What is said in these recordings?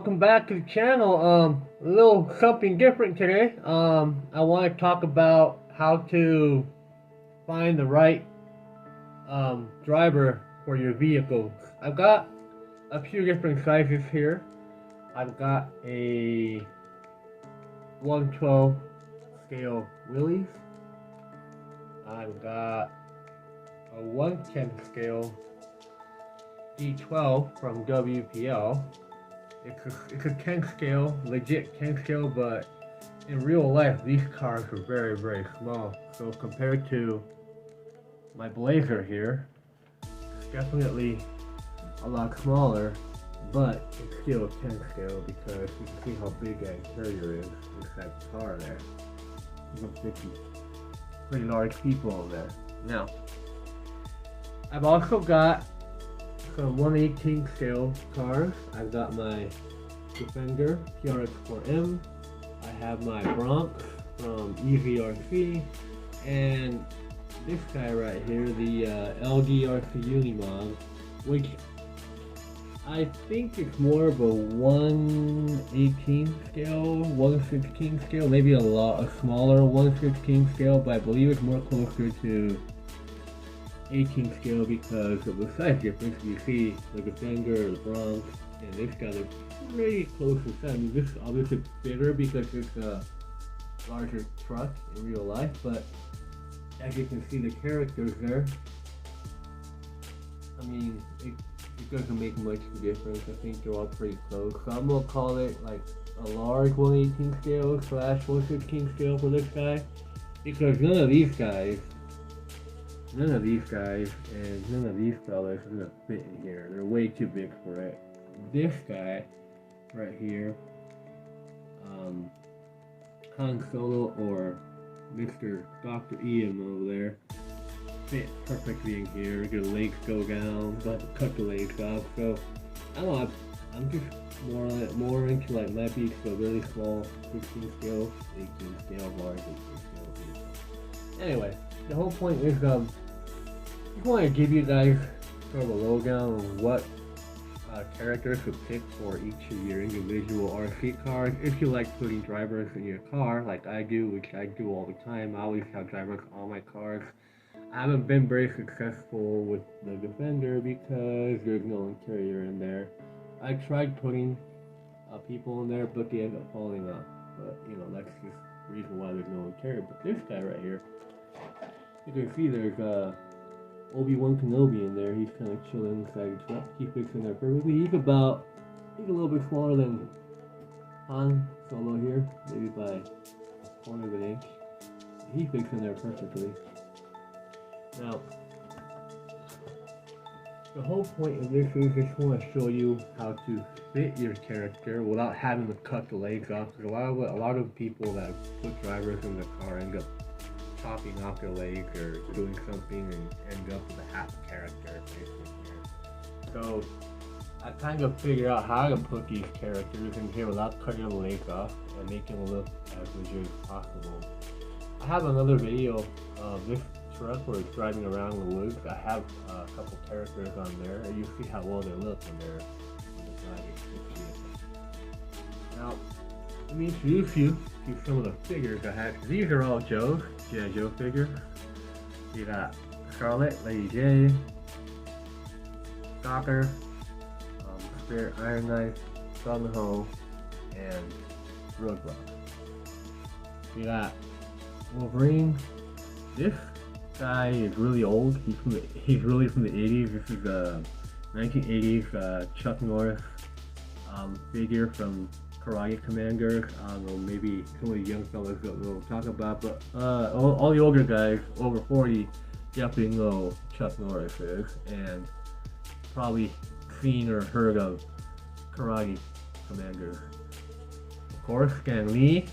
welcome back to the channel. A little something different today. I want to talk about how to find the right driver for your vehicle. I've got a few different sizes here. I've got a 112 scale WILLYS. I've got a 110 scale D12 from WPL. It's a 10 scale, legit 10 scale, but in real life these cars are very, very small. So compared to my Blazer here, it's definitely a lot smaller, but it's still a 10 scale because you can see how big that interior is inside the car there. You can fit pretty large people in there. Now, I've also got some 118 scale cars. I've got my Defender TRX4M. I have my Bronx from LDRC, and this guy right here, the LDRC UNIMOG, which I think it's more of a 118 scale, 116 scale, maybe a smaller 116 scale, but I believe it's more closer to 18 scale because of the size difference. You see the Defender, the Bronx, and this guy is pretty close to size. I mean, this obviously bigger because it's a larger truck in real life, but as you can see the characters there, I mean, it doesn't make much difference. I think they're all pretty close. So I'm gonna call it like a large 118 scale / 116 scale for this guy, because none of these guys and none of these fellas are gonna fit in here. They're way too big for it. This guy right here, Han Solo or Mr. Dr. Ian over there, fit perfectly in here. Your legs go down, don't have to cut the legs off. So I don't know, I'm just more into like my beats, so really small 16 scale, 18 scale, large 18 scale. Anyway, the whole point is I just want to give you guys sort of a lowdown on what characters to pick for each of your individual RC cars. If you like putting drivers in your car, like I do, which I do all the time, I always have drivers on my cars. I haven't been very successful with the Defender because there's no interior in there. I tried putting people in there, but they end up falling off. But you know, that's just the reason why there's no interior. But this guy right here, you can see there's Obi-Wan Kenobi in there. He's kind of chilling inside the truck. He fits in there perfectly. He's a little bit smaller than Han Solo here, maybe by a quarter of an inch. He fits in there perfectly. Now, the whole point of this is I just want to show you how to fit your character without having to cut the legs off. Because a lot of people that put drivers in the car end up chopping off their legs or doing something and end up with a half character basically here. So I kind of figured out how to put these characters in here without cutting the legs off and making them look as legit as possible. I have another video of this truck where it's driving around in the woods. I have a couple characters on there, and you see how well they look when they're driving. Now, let me introduce you to some of the figures I have. These are all Joe's, G.I. Joe figures. You got Scarlet, Lady J, Stalker, Spirit Iron Knife, Gung-Ho, and Roadblock. You got Wolverine. This guy is really old. He's really from the 80s. This is a 1980s Chuck Norris figure from Karate Commander. I don't know, maybe some of the young fellas don't know what I'm talking about, but all the older guys over 40 definitely know Chuck Norris is, and probably seen or heard of Karate Commander. Of course, Stan Lee,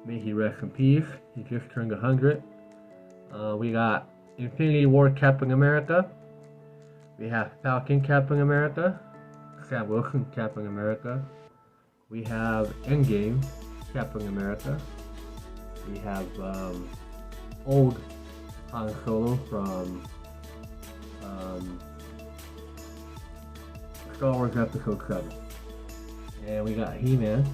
may he rest in peace. He just turned 100. We got Infinity War Captain America. We have Falcon Captain America. Sam Wilson Captain America. We have Endgame Captain America. We have old Han Solo from Star Wars Episode 7. And we got He-Man.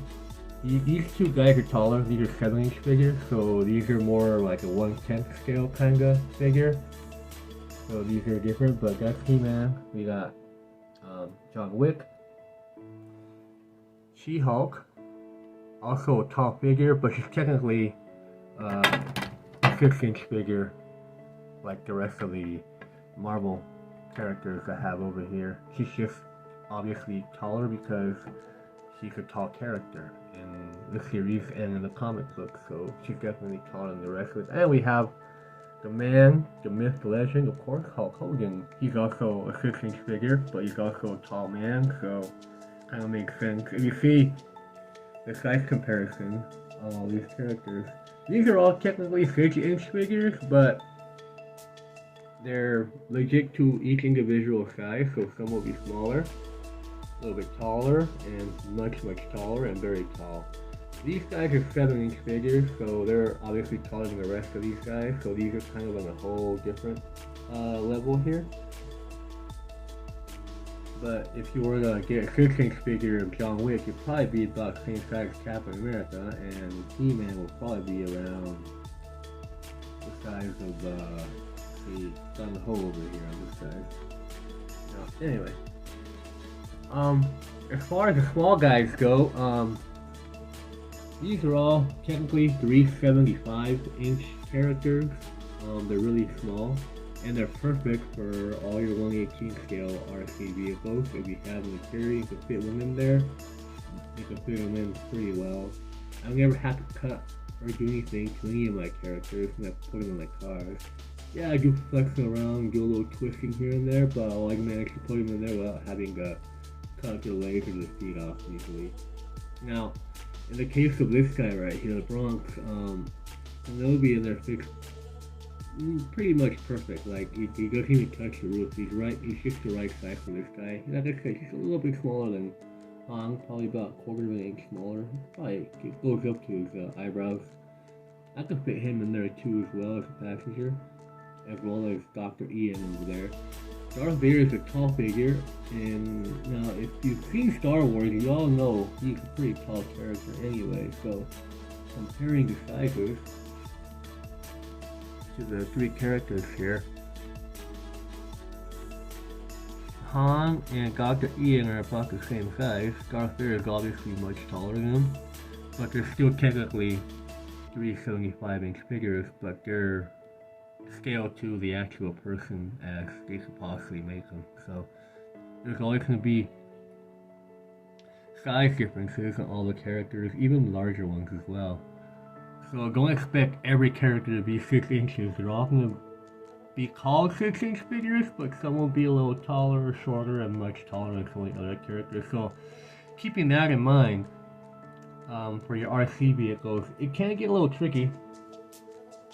These two guys are taller. These are 7-inch figures, so these are more like a 1/10 scale kind of figure. So these are different, but that's He-Man. We got John Wick, She-Hulk, also a tall figure, but she's technically a 6-inch figure, like the rest of the Marvel characters I have over here. She's just obviously taller because she's a tall character in the series and in the comic book, so she's definitely taller than the rest of it. And we have the man, the myth, the legend, of course, Hulk Hogan. He's also a 6-inch figure, but he's also a tall man, so kind of makes sense. If you see the size comparison on all these characters, these are all technically 6-inch figures, but they're legit to each individual size, so some will be smaller, a little bit taller, and much taller, and very tall. These guys are 7-inch figures, so they're obviously taller than the rest of these guys, so these are kind of on a whole different level here. But if you were to get a 6-inch figure of John Wick, it'd probably be about the same size as Captain America, and He-Man will probably be around the size of the Gun-Ho over here on this side. Now, anyway, as far as the small guys go, these are all technically 375-inch characters. They're really small, and they're perfect for all your 1/18 scale RC vehicles. If you have them in theory, you can fit them in there. You can fit them in pretty well. I never have to cut or do anything to any of my characters, and I put them in my cars. Yeah, I do flexing around, do a little twisting here and there, but I manage to put them in there without having to cut the legs or the feet off easily. Now, in the case of this guy right here, the Bronx, they'll be in there fixed pretty much perfect. Like, he doesn't even touch the roof. He's just the right size for this guy. Like I said, he's a little bit smaller than Hong, probably about 1/4 of an inch smaller. Probably it goes up to his eyebrows. I could fit him in there too as well as a passenger, as well as Dr. Ian over there. Darth Vader is a tall figure, and now if you've seen Star Wars, you all know he's a pretty tall character anyway, so comparing the sizes to the three characters here, Han and Dr. Ian are about the same size. Darth Vader is obviously much taller than him, but they're still technically 375-inch figures, but they're scaled to the actual person as they could possibly make them. So there's always going to be size differences on all the characters, even larger ones as well. So don't expect every character to be 6 inches. They're all going to be called 6-inch figures, but some will be a little taller or shorter and much taller than some of the other characters. So keeping that in mind, for your RC vehicles, it can get a little tricky.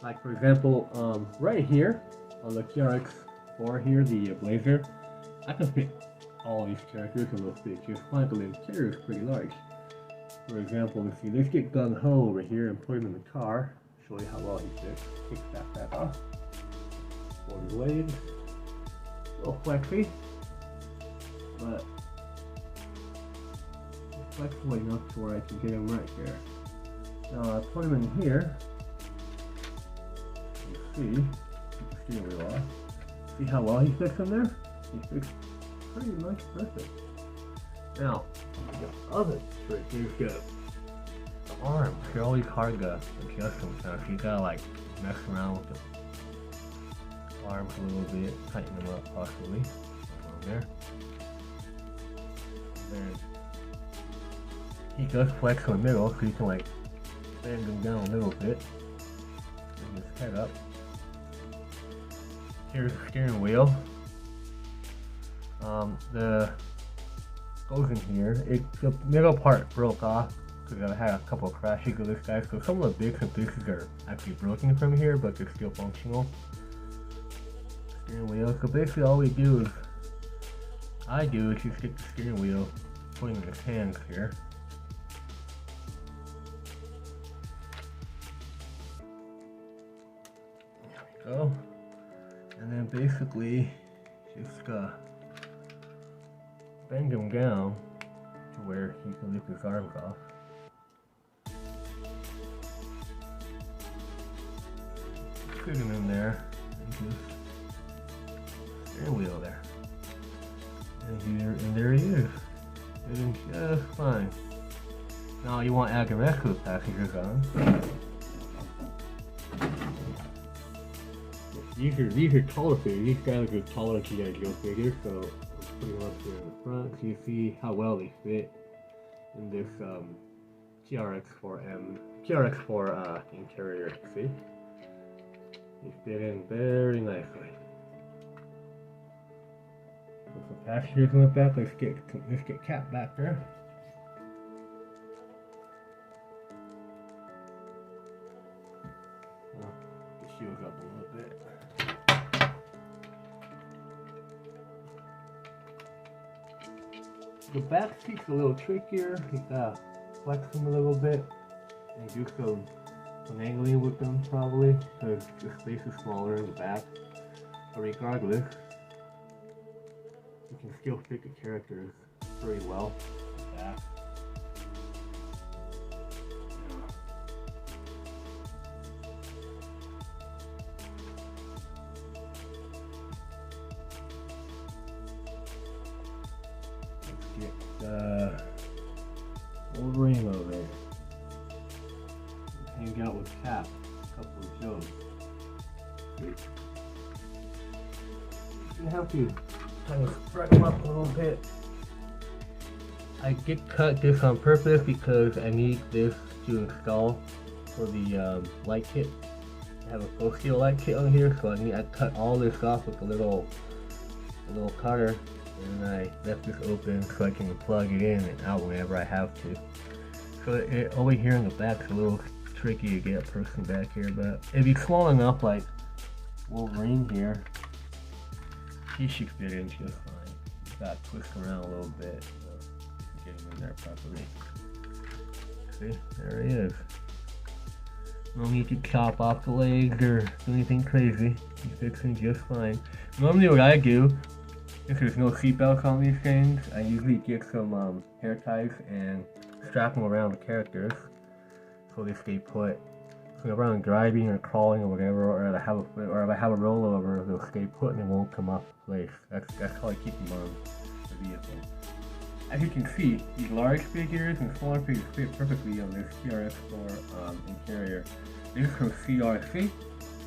Like, for example, right here on the TRX4 here, the Blazer, I can fit all these characters in those pictures. Fine, but the interior is pretty large. For example, let's get Gun-Ho over here and put him in the car. Show you how well he fits. Take that back off. Fold his legs. A little flexy, but it's flexible enough to where I can get him right here. Now I put him in here. See how well he fits in there? He fits pretty much perfect. Now, the other trick is the arms. They're always hard to adjust them, so you gotta like mess around with the arms a little bit, tighten them up possibly. There. And he does flex in the middle, so you can like bend him down a little bit. Bring his head up. Here's the steering wheel. The goes in here. The middle part broke off because I had a couple of crashes with this guy. So some of the bits and pieces are actually broken from here, but they're still functional. Steering wheel. So basically, all we do is just get the steering wheel, put it in his hands here. There we go. And then basically just bend them down to where he can lift his arms off. Put him in there, and just steering wheel there. And there he is. Fitting just fine. Now you want to add the rest of the passengers on. These are taller figures. These guys are taller G.I. Joe figures, so I'll put them up here in the front so you see how well they fit in this TRX4M, TRX4 interior. See? They fit in very nicely. Put some passengers in the back. Let's get Cap back there. The shields up a little bit. The back seat's a little trickier. You gotta flex them a little bit and do some angling with them probably, because the space is smaller in the back. But regardless, you can still fit the characters pretty well in the back. Wolverine over there. Hang out with Cap, a couple of shows. You have to kind of spread them up a little bit. I did cut this on purpose because I need this to install for the light kit. I have a full steel light kit on here, so I cut all this off with a little cutter. And I left this open so I can plug it in and out whenever I have to. So over here in the back is a little tricky to get a person back here, but if he's small enough like Wolverine here, he should fit in just fine. You gotta twist around a little bit to get him in there properly. See, there he is. No need to chop off the legs or do anything crazy. He fits in just fine. Normally what I do, if there's no seatbelts on these things, I usually get some hair ties and strap them around the characters so they stay put. So whenever I'm driving or crawling or whatever, or if I have a rollover, they'll stay put and they won't come off the place. That's how I keep them on the vehicle. As you can see, these large figures and smaller figures fit perfectly on this TRX4 interior. This is from CRC.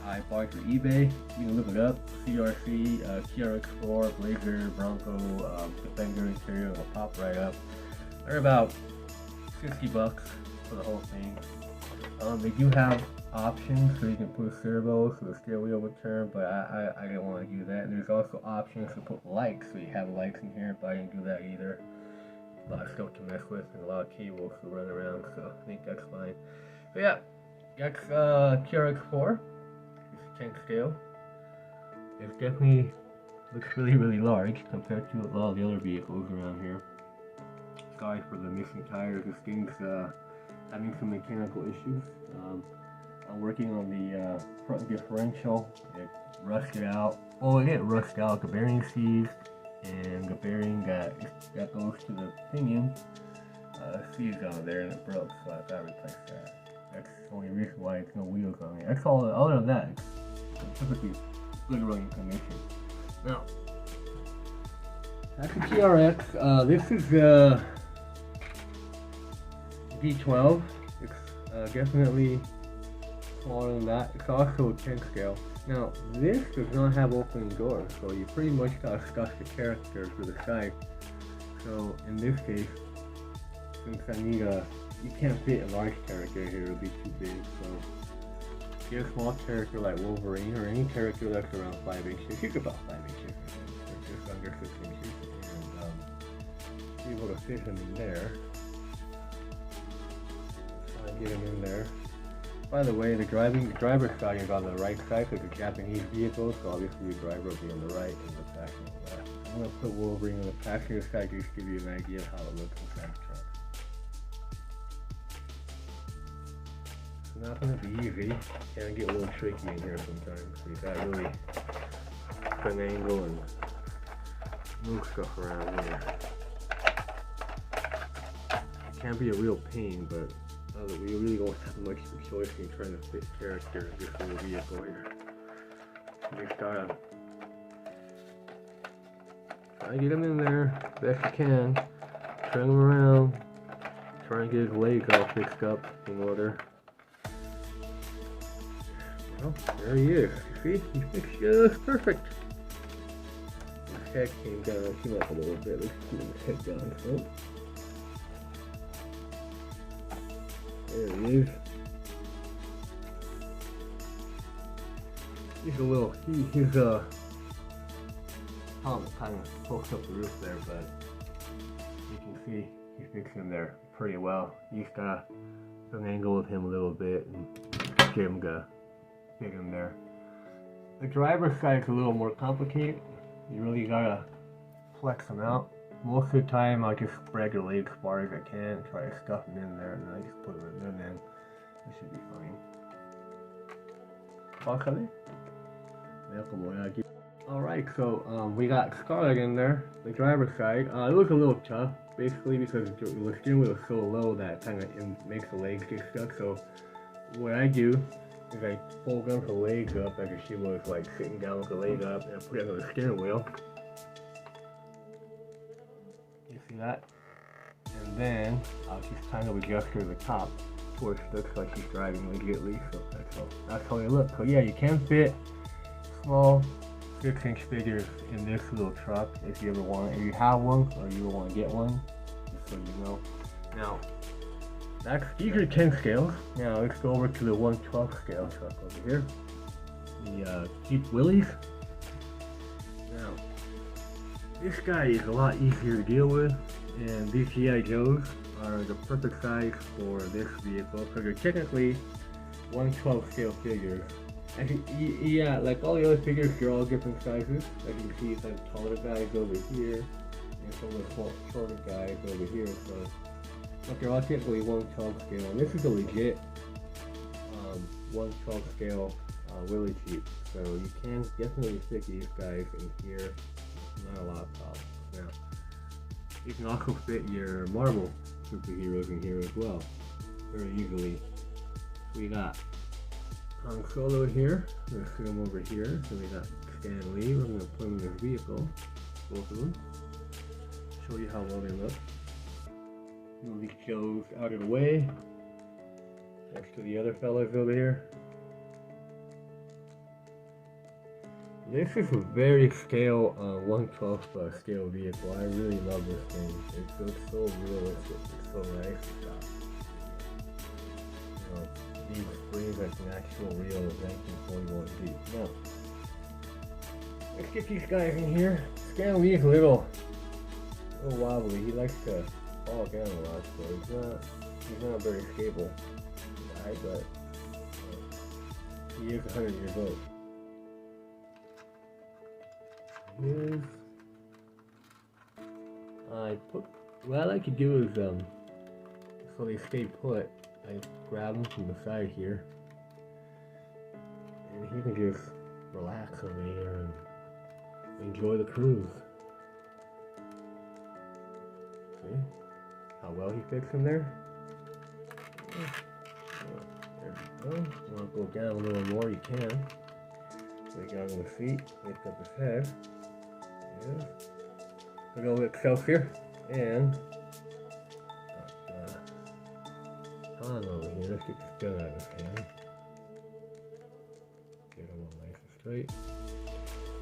I bought it from eBay. You can look it up. CRC, TRX4, Blazer, Bronco, Defender interior will pop right up. They're about $60 for the whole thing. They do have options so you can put servos so the steering wheel would turn, but I didn't want to do that. And there's also options to put lights, so you have lights in here, but I didn't do that either. A lot of stuff to mess with and a lot of cables to run around, so I think that's fine. But yeah, that's TRX4. Tank scale. It definitely looks really large compared to a lot of the other vehicles around here. Sorry for the missing tires. This thing's having some mechanical issues. I'm working on the front differential. It rusted out. Well, it didn't rust out. The bearing seized, and the bearing that goes to the pinion seized on there and it broke. So I gotta replace that. That's the only reason why it's no wheels on it. That's all. Other than that, it's perfectly good running condition. Now, that's the TRX. This is D12. It's definitely smaller than that. It's also a 10 scale. Now, this does not have opening doors, so you pretty much gotta stuff the characters to the side. So in this case, since I need you can't fit a large character here, it'll be too big, so get a small character like Wolverine or any character that's around 5 inches. He's about 5 inches, or just under 6 inches, and be able to fit him in there. Try and get him in there. By the way, the driver's side is on the right side because it's a Japanese vehicle, so obviously the driver will be on the right and the passenger on the left. I'm going to put Wolverine on the passenger side just to give you an idea of how it looks inside the truck. It's not going to be easy. It can get a little tricky in here sometimes. So you got to really put an angle and move stuff around here. can be a real pain, but we really don't have much of a choice in trying to fit character in this little vehicle here. You just gotta try and get him in there best you can, turn him around, try and get his legs all fixed up in order. Well, there he is. You see, he fixed just perfect. His head came down, came up a little bit. Let's get his head down. Oh. There he is. He's a little, his helmet kind of pokes up the roof there, but you can see he's fixing him there pretty well. You just gotta do an angle with him a little bit and get him to fit him there. The driver's side is a little more complicated. You really gotta flex them out. Most of the time I just spread the legs as far as I can and try to stuff them in there, and then I just put them in there, and then it should be fine. Alright, so we got Scarlett in there, the driver's side. It looks a little tough, basically because the steering wheel is so low that kind of makes the legs get stuck. So what I do is I fold up the legs up as if she was like sitting down with the leg up, and I put it on the steering wheel. You see that? And then I'll just kind of adjust her to the top, so it looks like she's driving legitimately. So that's how they look. So yeah, you can fit small 6-inch figures in this little truck if you ever want, if you have one or you want to get one, just so you know. Now, these are 10 scales. Now let's go over to the 112 scale truck over here, the Jeep WILLYS. Now, this guy is a lot easier to deal with, and these GI Joes are the perfect size for this vehicle, because they're technically 112 scale figures. Yeah, like all the other figures, they're all different sizes. As you can see, some taller guys over here, and some of the shorter guys over here. So, but they're all technically 112 scale, and this is a legit 112 scale WILLYS Jeep. So you can definitely fit these guys in here. Not a lot of problems. Now, you can also fit your Marvel superheroes in here as well, very easily. We got Han Solo here. I'm going to put him over here. So we got Stan Lee. We're going to put him in this vehicle, both of them. Show you how well they look. Move these Joes out of the way, next to the other fellas over here. This is a very scale 1/12 scale vehicle. I really love this thing. It looks so realistic. It's so nice. You know, these springs like an actual real 1941 Jeep. Now, let's get these guys in here. Stan Lee is a little wobbly. He likes to fall down a lot, so he's not a very stable guy, but he is 100 years old. What I like to do is, so they stay put, I grab them from the side here, and he can just relax over here and enjoy the cruise. See how well he fits in there? There we go. If you want to go down a little more, you can. Lay down on the seat, lift up his head. Yeah. A little bit Excelsior, and Han over here. Let's get this gun out of his hand. Get him all nice and straight.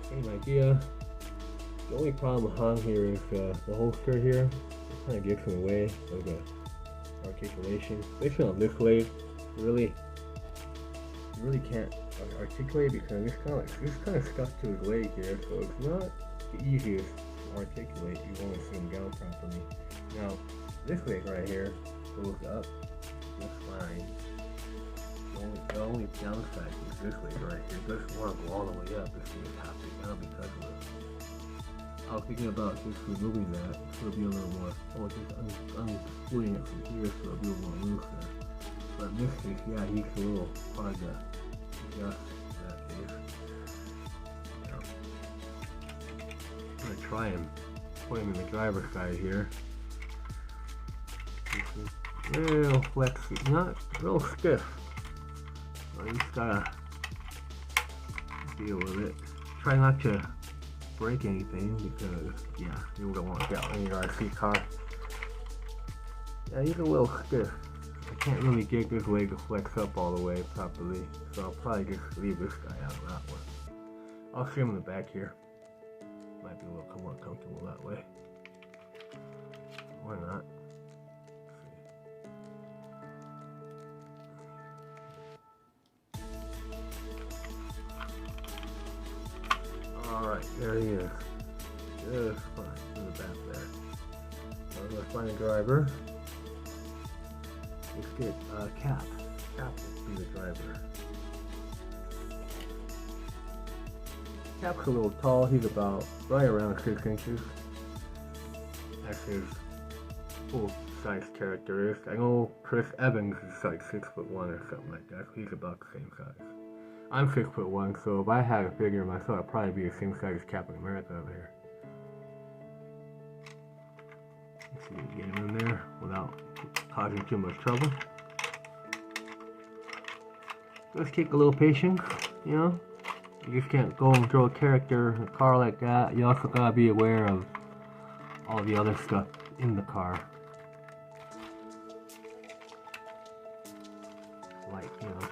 Same idea. The only problem with Han here is the holster here. It kind of gets in the way of the articulation. Especially on this leg, you really can't articulate because it's kind of stuck to his leg here, so it's not the easiest to articulate. You want to sit him down properly. Now, this leg right here goes up just fine. The only downside is this leg right here. It doesn't want to go all the way up. This leg has to be down because of it. I was thinking about just removing that, so it'll be a little more, or just unscrewing it from here so it'll be a little more loose there. But in this case, yeah, he's a little hard to adjust in that case. Yeah. I'm going to try and put him in the driver's side here. real flexy, not real stiff. So you just gotta deal with it. Try not to break anything because, yeah, you don't want that in your RC car. Yeah, he's a little stiff. I can't really get this leg to flex up all the way properly, so I'll probably just leave this guy out of that one. I'll see him in the back here. Might be a little more comfortable that way. Or not. Alright, there he is. Just fine. In the back there. So I'm going to find a driver. Let's get Cap. Cap will be the driver. Cap's a little tall. He's about right around 6 inches. That's his full size characteristic. I know Chris Evans is like 6'1" or something like that. So he's about the same size. I'm 6'1", so if I had a figure myself, I'd probably be the same size as Captain America over here. Let's see if we can get him in there without causing too much trouble. Just take a little patience, you know. You just can't go and throw a character in a car like that. You also gotta be aware of all the other stuff in the car. Like, you know,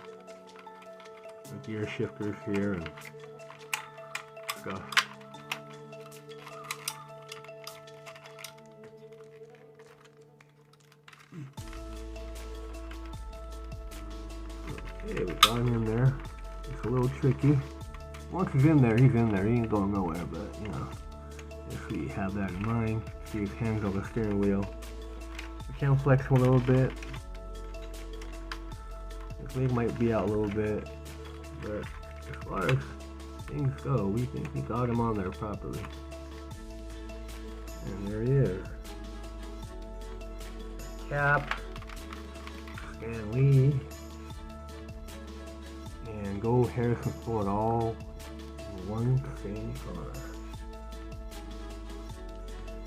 the gear shifters here and stuff. Okay, we got him in there. It's a little tricky. Once he's in there, he's in there. He ain't going nowhere, but, you know, if we have that in mind, see his hands on the steering wheel. We can flex him a little bit. His leg might be out a little bit, but as far as things go, we think we got him on there properly. And there he is. Cap, Stan Lee, and go Harrison Ford all in one same car.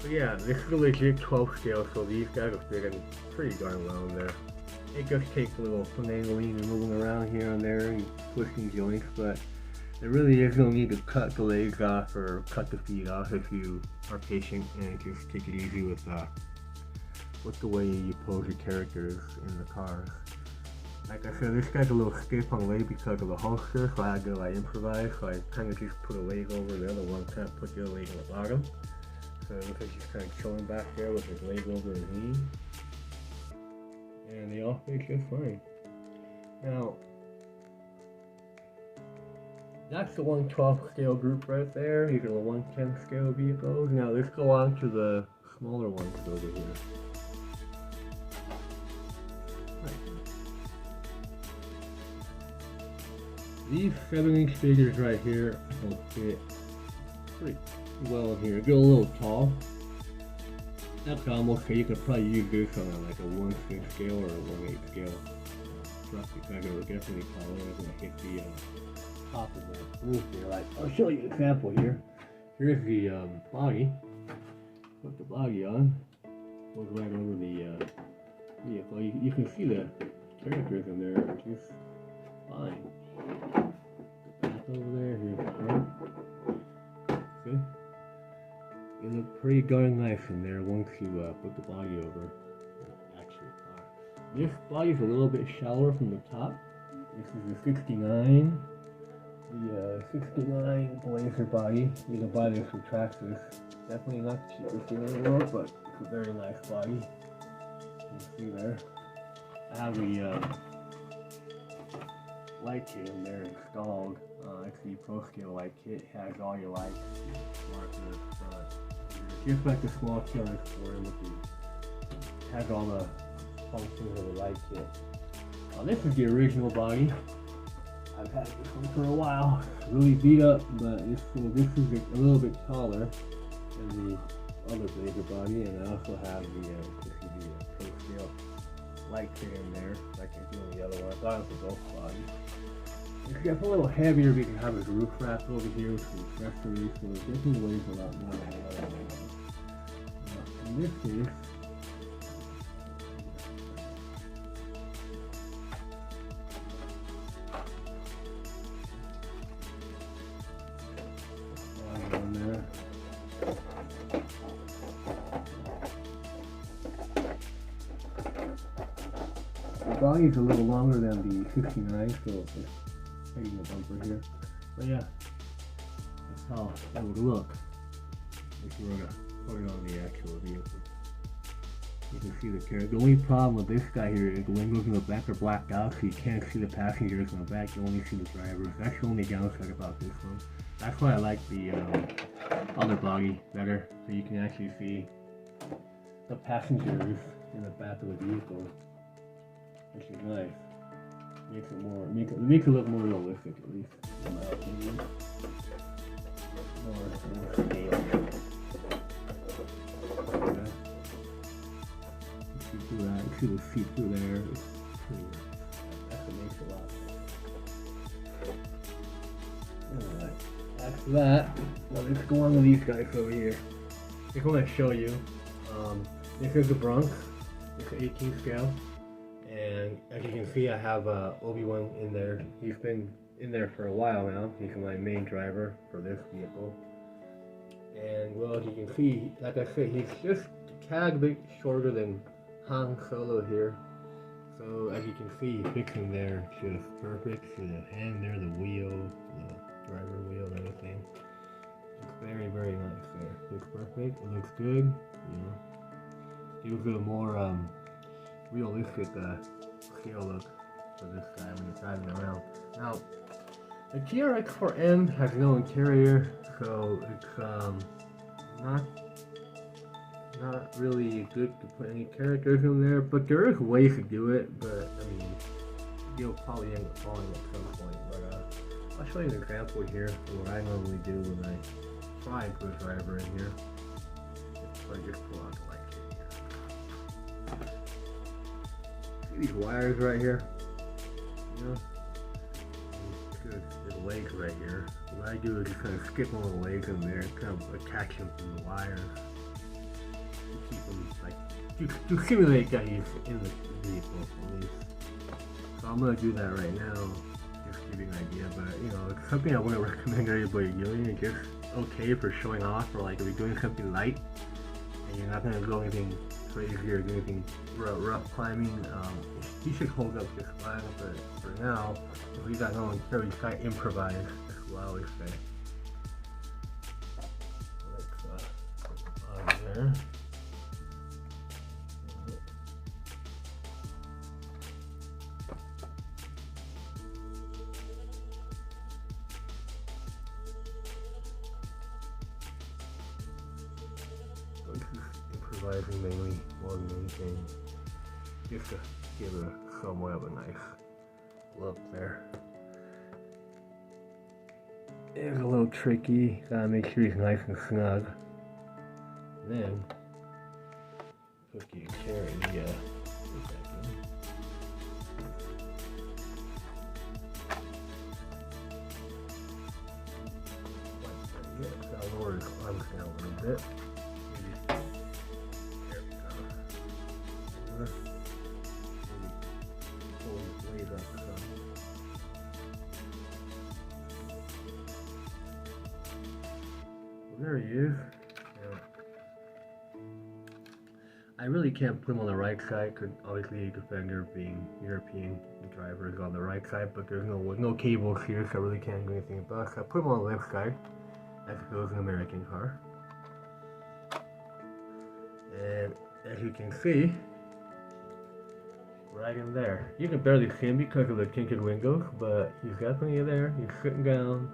But yeah, this is a legit 12 scale, so these guys are fitting pretty darn well in there. It just takes a little finagling and moving around here and there and twisting joints, but there really is no need to cut the legs off or cut the feet off if you are patient and just take it easy with the way you pose your characters in the cars. Like I said, this guy's a little stiff on the leg because of the holster, so I had to like improvise. So I kind of just put a leg over the other one, kind of put the other leg on the bottom. So it looks like he's kind of chilling back there with his leg over his knee. And they all fit just fine. Now, that's the 112 scale group right there. These are the 110 scale vehicles. Now let's go on to the smaller ones over here. These 7-inch figures right here will fit pretty well in here. They're a little tall. That's almost okay. You could probably use this on like a 1/6 scale or a 1/8 scale truck because they're definitely taller. They're going to hit the top of the roof here. Like, I'll show you an example here. Here's the body. Put the body on. Goes right over the vehicle. You can see the characters in there just fine. Back over there, here's the front. See? It looks pretty darn nice in there once you put the body over the actual car. This body's a little bit shallower from the top. This is the 69. The 69 Blazer body. You can buy this with Traxxas. Definitely not the cheapest thing in the world, but it's a very nice body. You can see there. I have the light kit in there installed. It's the Pro Scale light kit. It has all your lights marked in the front. Just like the small TRX4M, it has all the functions of the light kit. This is the original body. I've had this one for a while. It's really beat up, but this is a little bit taller than the other Blazer body, and I also have the Pro Scale light kit in there, like I do in the other one. I thought it was for both bodies. It's definitely a little heavier because you have his roof rack over here with some accessories, so it definitely weighs a lot more than the other one. In this case, body is a little longer than the 69, so it's taking a bumper here. But yeah, that's how that would look if you were to put it on the actual vehicle. You can see the carriage. The only problem with this guy here is the windows in the back are blacked out, so you can't see the passengers in the back. You only see the drivers. That's the only downside about this one. That's why I like the other body better, so you can actually see the passengers in the back of the vehicle, which is nice. Makes it look more realistic, at least in my opinion. More scale. Okay. You see that? You see the seat through there. It's pretty nice. That's what makes it a lot. Alright. After that, well, let's go on with these guys over here. I just want to show you. This is the Bronx. It's an 18 scale. And as you can see, I have Obi-Wan in there. He's been in there for a while now. He's my main driver for this vehicle. And well, as you can see, like I said, he's just a tad bit shorter than Han Solo here. So as you can see, he fits in there just perfect. See the hand there, the wheel, the driver wheel, and everything. It's very, very nice there. Looks perfect. It looks good. You know, gives it a more realistic scale look for this guy when you're driving around. Now, the TRX4M has no interior, so it's not really good to put any characters in there, but there is ways to do it, but I mean, you'll probably end up falling at some point. But I'll show you an example here of what I normally do when I try and put a driver in here. So I just pull out the light here. See these wires right here? You know? The legs right here. What I do is just kind of skip one of the legs in there and kind of attach them to the wires. To keep them, like, to simulate that he's in the vehicle at least. So I'm going to do that right now, just to give you an idea, but you know, it's something I wouldn't recommend everybody doing. It's just okay for showing off, or like if you're doing something light, and you're not going to go anything crazy or do anything rough climbing, he should hold up just fine, but for now, if we got no one here, we just gotta improvise, that's what I always say. Let's put on there. So this is improvising mainly more than anything, just to give it somewhat of a nice look there. It's a little tricky, gotta make sure he's nice and snug. Then put the chair in the I'll lower his arms down a little bit. There we go. There he is. Yeah. I really can't put him on the right side because obviously Defender being European driver is on the right side, but there's no cables here, so I really can't do anything about it. So I put him on the left side as if it was an American car. And as you can see, right in there. You can barely see him because of the tinted windows, but he's definitely there. He's sitting down.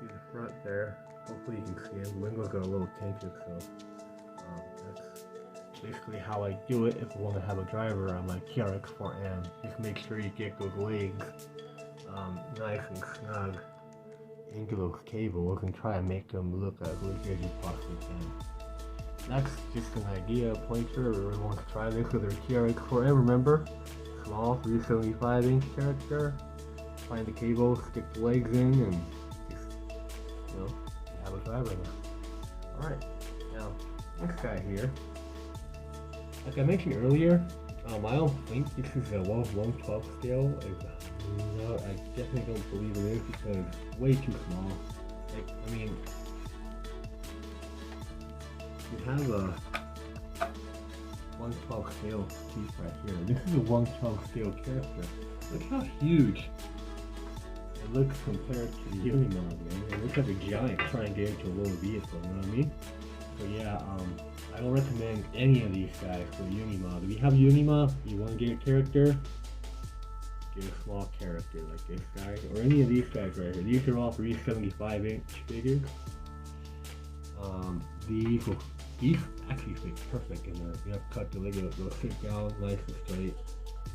See the front there. Hopefully you can see him. The windows are a little tinted, so that's basically how I do it if I want to have a driver on my TRX4M. Just make sure you get those legs nice and snug into those cables and try and make them look as legit as you possibly can. That's just an idea, a pointer. Everyone wants to try this with their TRX4M. Remember, small 375-inch character. Find the cable, stick the legs in, and just, you know, have a driver now. Alright, now this guy here, like I mentioned earlier, I don't think this is a 1/12 scale. No, I definitely don't believe it is because it's way too small. Like, I mean, you have a 1/12 scale piece right here. This is a 1/12 scale character. Look how huge it looks compared to the Unimog, man. It looks like a giant trying to get into a little vehicle, you know what I mean? So yeah, I don't recommend any of these guys for Unimog. If you have Unimog, you want to get a character, get a small character like this guy, or any of these guys right here. These are all 375-inch figures. These actually fit perfect in there. You have to cut the leg of it, they'll sit down nice and straight,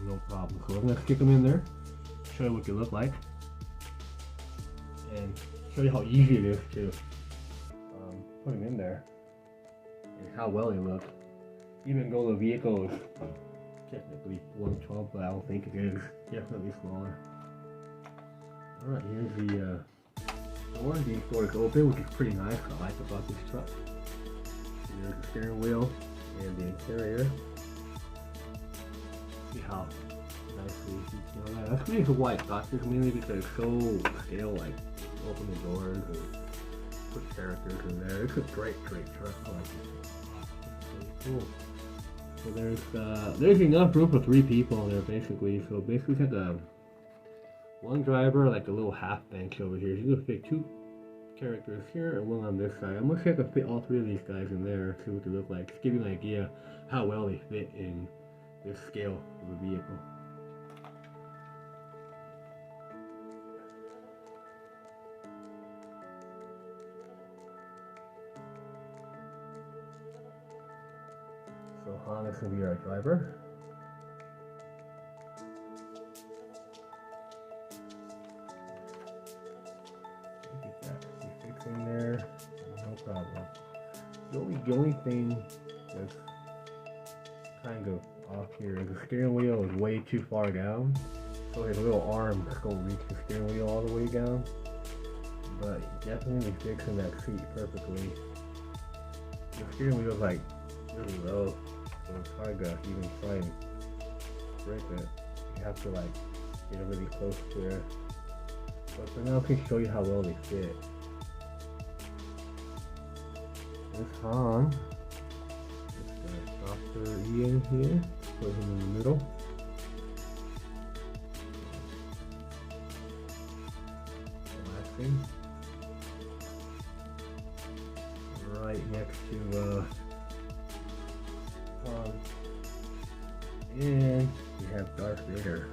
no problem. So I'm gonna stick them in there, show you what they look like, and show you how easy it is to put them in there, and how well they look. Even though the vehicle is technically 1/12, but I don't think it is. Definitely smaller. Alright, here's the door. The door is open, which is pretty nice. I like about this truck. There's the steering wheel and the interior. See how nicely detailed that. That's really white boxes mainly because it's so scale, like open the doors and put characters in there. It's a great truck. I like this. It's really cool. So there's enough room for 3 people there basically. So basically it's like a one driver, like a little half bench over here. You can fit 2 characters here and 1 on this side. I'm gonna see if I can fit all 3 of these guys in there, see what they look like. Just give you an idea how well they fit in this scale of the vehicle. So Han is gonna be our driver. In there, no problem. The only thing that's kind of off here is the steering wheel is way too far down, so his little arm is going to reach the steering wheel all the way down, but definitely fixing that seat perfectly. The steering wheel is like really low, so it's hard to even try and break it. You have to like get really close to there, but for now I can show you how well they fit. This Han, just got Dr. Ian here, put him in the middle. Relaxing. Right next to Han. And we have Darth Vader.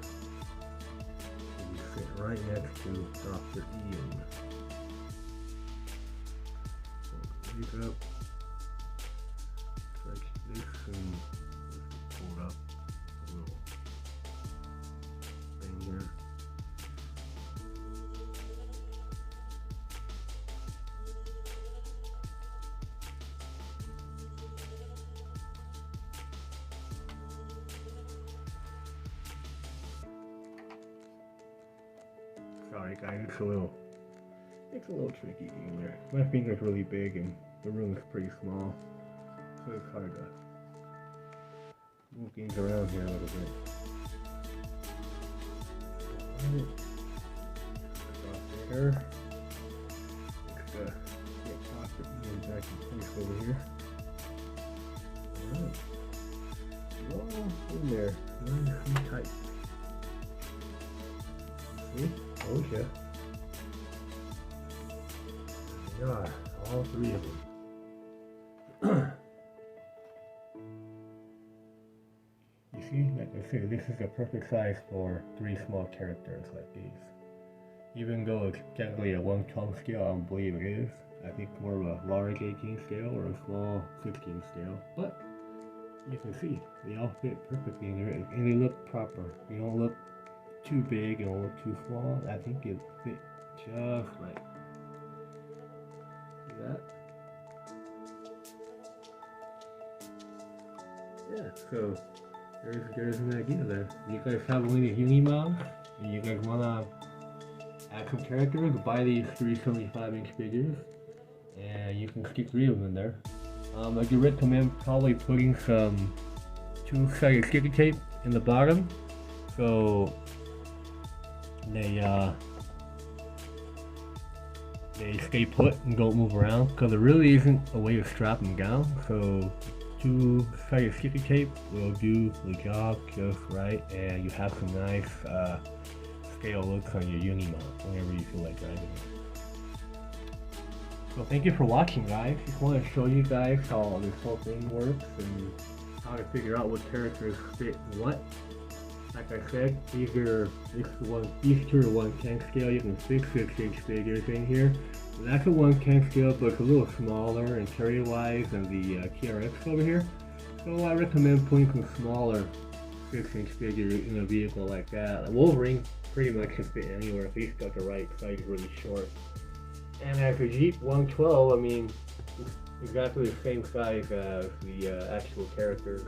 We sit right next to Dr. Ian. So raise up. This and just pulled up a little thing here. Sorry guys, it's a little tricky in there. My finger's really big and the room is pretty small, so it's hard to move things around here a little bit. Alright. Stop there. Let's get Dr. Ian back in place over here. Alright. Roll in there. Nice and tight. See? Oh yeah. There they are. All 3 of them. You see, like I said, this is a perfect size for 3 small characters like these. Even though it's technically a 1/12 scale, I don't believe it is. I think more of a large 18 scale or a small 16 scale. But you can see, they all fit perfectly in there and they look proper. They don't look too big and don't look too small. I think it fit just right. See that? Yeah, so there's an idea there. You guys have one of the Unimog and you guys wanna add some characters, buy these 375-inch figures and you can stick 3 of them in there. I do recommend probably putting some 2-sided sticky tape in the bottom so they stay put and don't move around, because there really isn't a way to strap them down. So two-sided sticky tape will do the job just right, and you have some nice scale looks on your Unimog whenever you feel like driving it. So thank you for watching, guys. Just want to show you guys how this whole thing works and how to figure out what characters fit what. Like I said, these two are 1/10 scale. You can fit 6-inch figures in here. That's a 1/10 scale, but it's a little smaller interior-wise than the TRX over here. So I recommend putting some smaller 6-inch figures in a vehicle like that. Wolverine pretty much can fit anywhere if he's got the right size, really short. And as a Jeep 112, I mean, it's exactly the same size as the actual characters.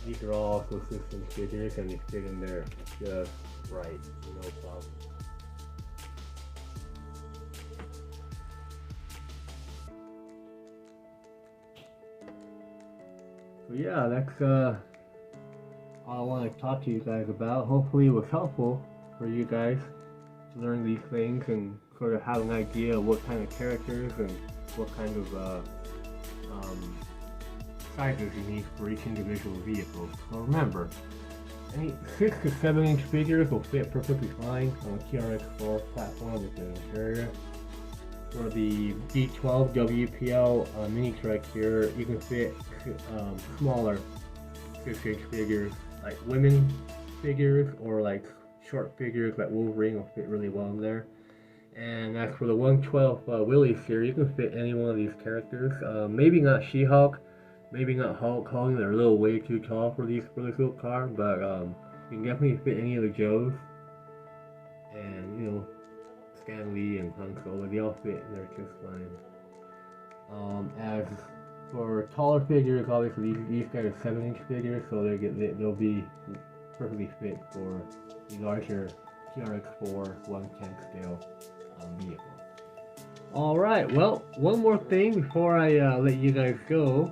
These are all also 6-inch figures, and they fit in there just right, no problem. So yeah, that's all I want to talk to you guys about. Hopefully it was helpful for you guys to learn these things and sort of have an idea of what kind of characters and what kind of sizes you need for each individual vehicle. So remember, any 6 to 7-inch figures will fit perfectly fine on a TRX4 platform with the interior. For the D12 WPL mini truck here, you can fit smaller 6-inch figures, like women figures or like short figures like Wolverine will fit really well in there. And as for the 112 WILLYS here, you can fit any one of these characters. Maybe not She-Hulk, maybe not Hulk Hogan, they're a little way too tall for this little car, but you can definitely fit any of the Joes. And you know, Stan Lee and Han Solo, they all fit in there just fine. As for taller figures, obviously these guys are 7-inch figures, so they'll be perfectly fit for the larger TRX4 1/10 scale vehicle. Alright, well, one more thing before I let you guys go.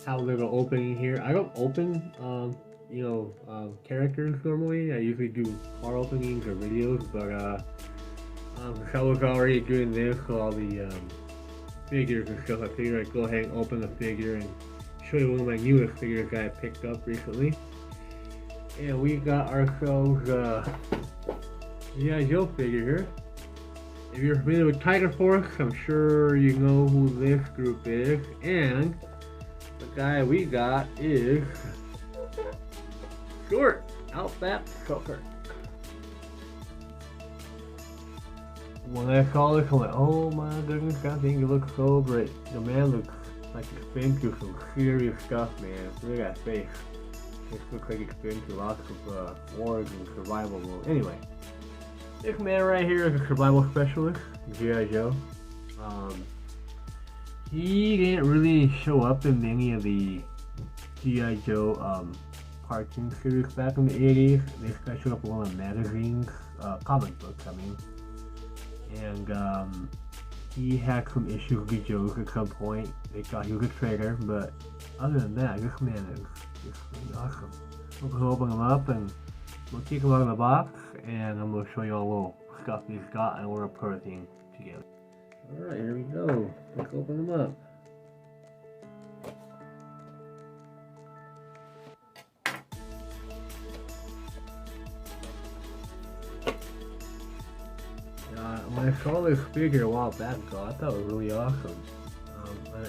Have a little opening here. I don't open characters normally. I usually do car openings or videos, but I was already doing this for all the figures and stuff. I figured I'd go ahead and open the figure and show you one of my newest figures that I picked up recently. And we got ourselves G.I. Joe figure here. If you're familiar with Tiger Force, I'm sure you know who this group is. And the guy we got is Short Outback Trucker. When I saw this, I'm like, oh my goodness, that thing looks so great. The man looks like he's been through some serious stuff, man. Look at that face. It looks like he's been through lots of wars and survival mode. Anyway, this man right here is a survival specialist, G.I. Joe. He didn't really show up in many of the G.I. Joe cartoon series back in the 80s. This guy showed up in one of the magazines, comic books, I mean. And he had some issues with the Joes at some point. They thought he was a traitor, but other than that, this man is really awesome. We're going to open him up and we'll take him out of the box, and I'm going to show you all the little stuff he's got and we're going to put everything together. Alright, here we go. Let's open him up. When I saw this figure a while back ago, I thought it was really awesome.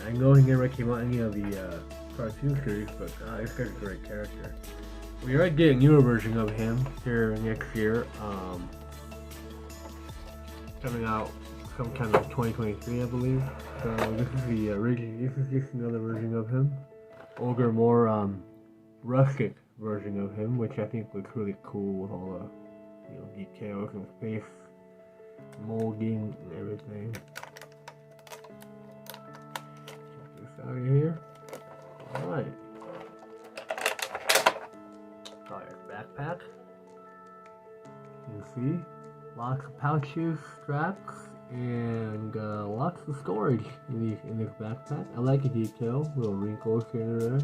I know he never came out in any of the cartoon series, but this guy's a great character. We are getting a newer version of him here next year, coming out sometime in 2023, I believe. So this is the original. This is just another version of him, older, more rustic version of him, which I think looks really cool with all the details and face molding and everything. Get this out of here. Alright. Got your backpack. You can see lots of pouches, straps, and lots of storage in this backpack. I like the detail, little wrinkles here and there.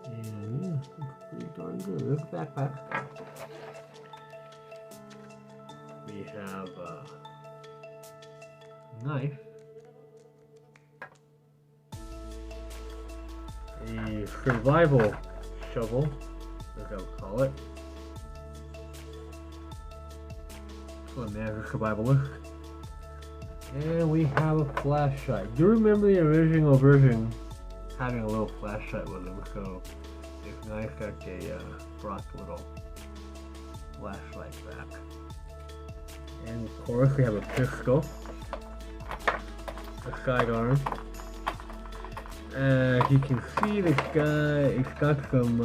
And yeah, it's pretty darn good. This backpack. We have a knife, a survival shovel, as I would call it. So a man is a survivalist. And we have a flashlight. Do you remember the original version having a little flashlight with them? So it's nice that they brought the little flashlight back. And of course we have a pistol, a sidearm. As you can see, this guy, it's got some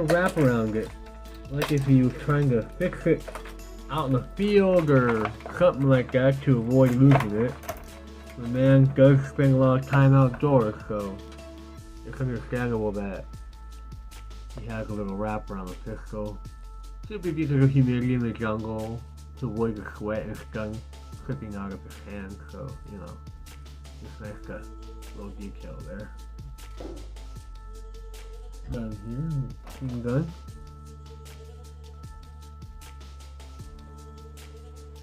wrap around it. Like if he was trying to fix it out in the field or something like that to avoid losing it. The man does spend a lot of time outdoors, so it's understandable that he has a little wrap around the pistol. Simply because of humidity in the jungle, to avoid the sweat and stun slipping out of his hand, so, you know, it's nice to little detail there. Gun here, machine gun.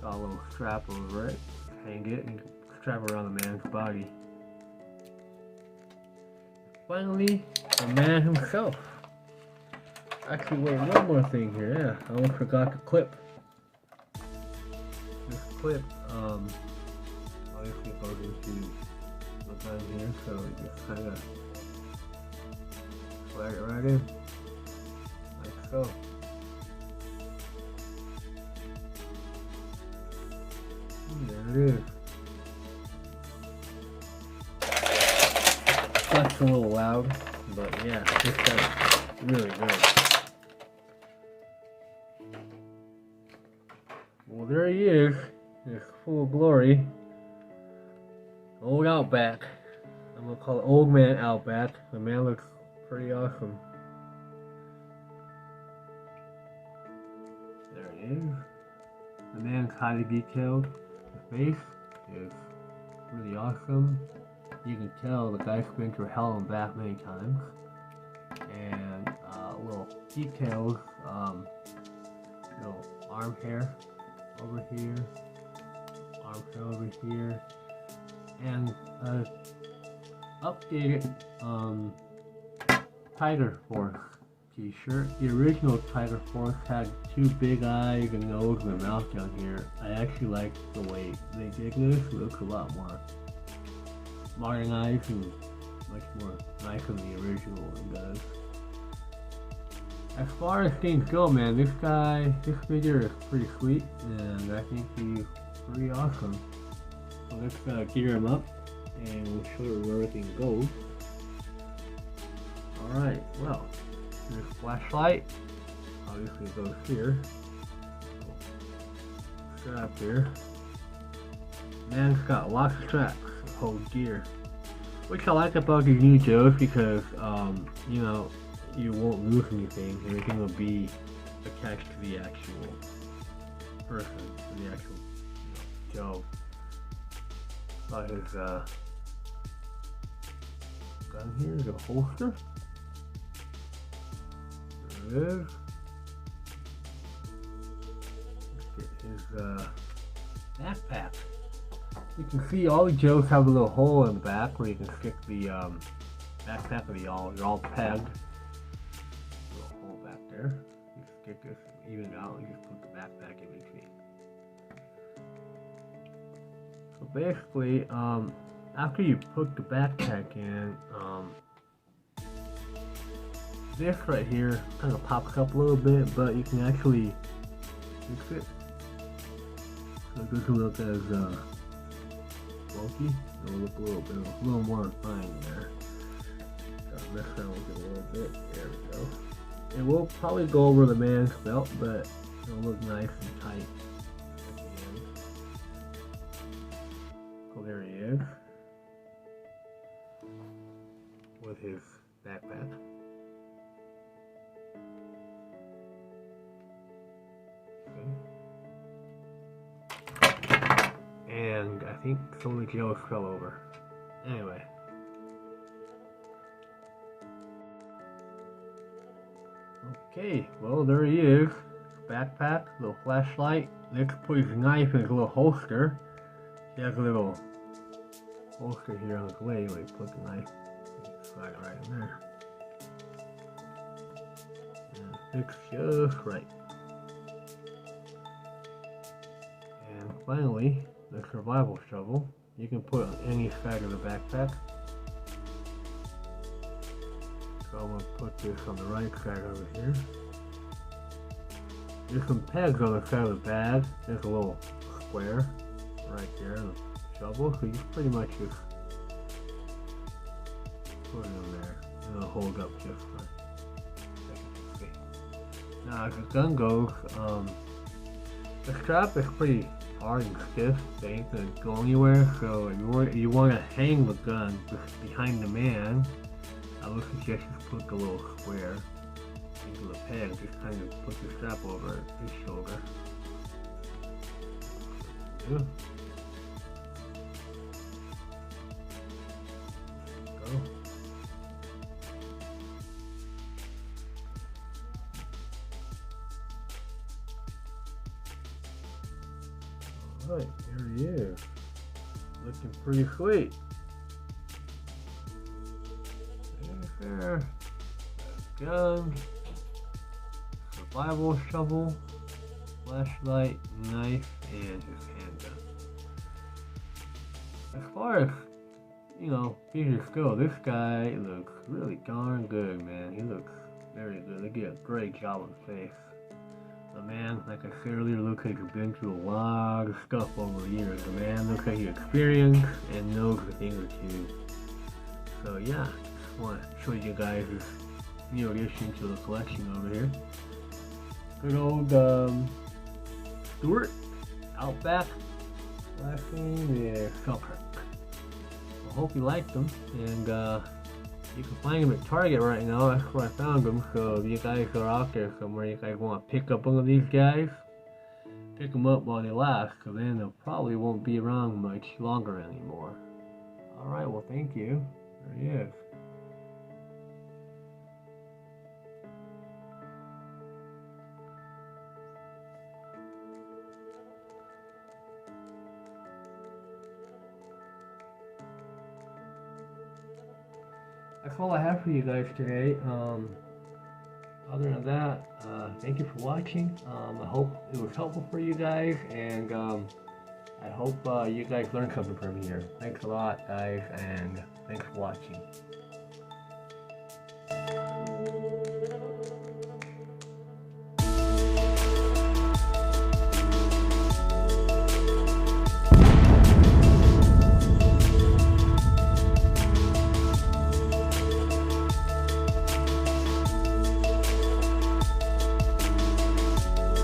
Got a little strap over it, hang it, and strap around the man's body. Finally, the man himself. Actually, wait, one more thing here. Yeah, I almost forgot the clip. This clip, obviously goes into the gun here, so you just kind of slide it right in, like so. There it is. That's a little loud, but yeah, this guy's really good. Well, there he is. He's full of glory. Old Outback. I'm gonna call it Old Man Outback. The man looks pretty awesome. There he is. The man's highly detailed. The face is really awesome. You can tell the guy's been through hell and back many times. And little details, little arm hair over here, arm hair over here, and updated Tiger Force t-shirt. The original Tiger Force had two big eyes, a nose, and a mouth down here. I actually like the way they did this. It looks a lot more modernized and much more nice than the original one does. As far as things go, man, this figure is pretty sweet, and I think he's pretty awesome. So let's gear him up, and we'll show you where everything goes. Alright, well, this flashlight, obviously it goes here. Strap here. Man's got lots of straps to hold gear. Which I like about these new Joes because, you know, you won't lose anything. Everything will be attached to the actual person, to the actual, you know, Joe. Got his gun here, the holster. There it is. Let's get his backpack. You can see all the Joes have a little hole in the back where you can stick the backpack, or you're all pegged. There. You just get this even out and just put the backpack in between. So basically, after you put the backpack in, this right here kind of pops up a little bit, but you can actually fix it. So it doesn't look as bulky. It'll look a little more refined there. Gotta mess around with it a little bit. There we go. It will probably go over the man's belt, but it'll look nice and tight at the end. So there he is with his backpack. Okay. And I think some of the Joes fell over. Anyway. Okay, well there he is. Backpack, little flashlight. Let's put his knife in his little holster. He has a little holster here on his leg where he put the knife. Slide it right in there. And fix just right. And finally, the survival shovel. You can put on any side of the backpack. So I'm going to put this on the right side over here. There's some pegs on the side of the bag. There's a little square right there, the shovel. So you pretty much just put it in there. And it'll hold up just fine. Now as the gun goes, the strap is pretty hard and stiff. They ain't gonna go anywhere. So if you want to hang the gun behind the man, I would suggest you put the little square into the peg. Just kind of put the strap over his shoulder. Yeah. Go. Alright, here he is. Looking pretty sweet. There. Gun. Survival shovel. Flashlight, knife, and his handgun. As far as, you know, features go, this guy looks really darn good, man. He looks very good. They did a great job on the face. The man, like I said earlier, looks like he's been through a lot of stuff over the years. The man looks like he's experienced and knows a thing or two. So yeah, just want to show you guys this new addition to the collection over here. Good old Stewart Outback flashing and Selkirk. I hope you liked them, and you can find them at Target right now. That's where I found them. So if you guys are out there somewhere, you guys want to pick up one of these guys, pick them up while they last, because then they probably won't be around much longer anymore. Alright, well thank you. There he is. That's all I have for you guys today. Other than that, thank you for watching. I hope it was helpful for you guys, and I hope you guys learned something from here. Thanks a lot, guys, and thanks for watching.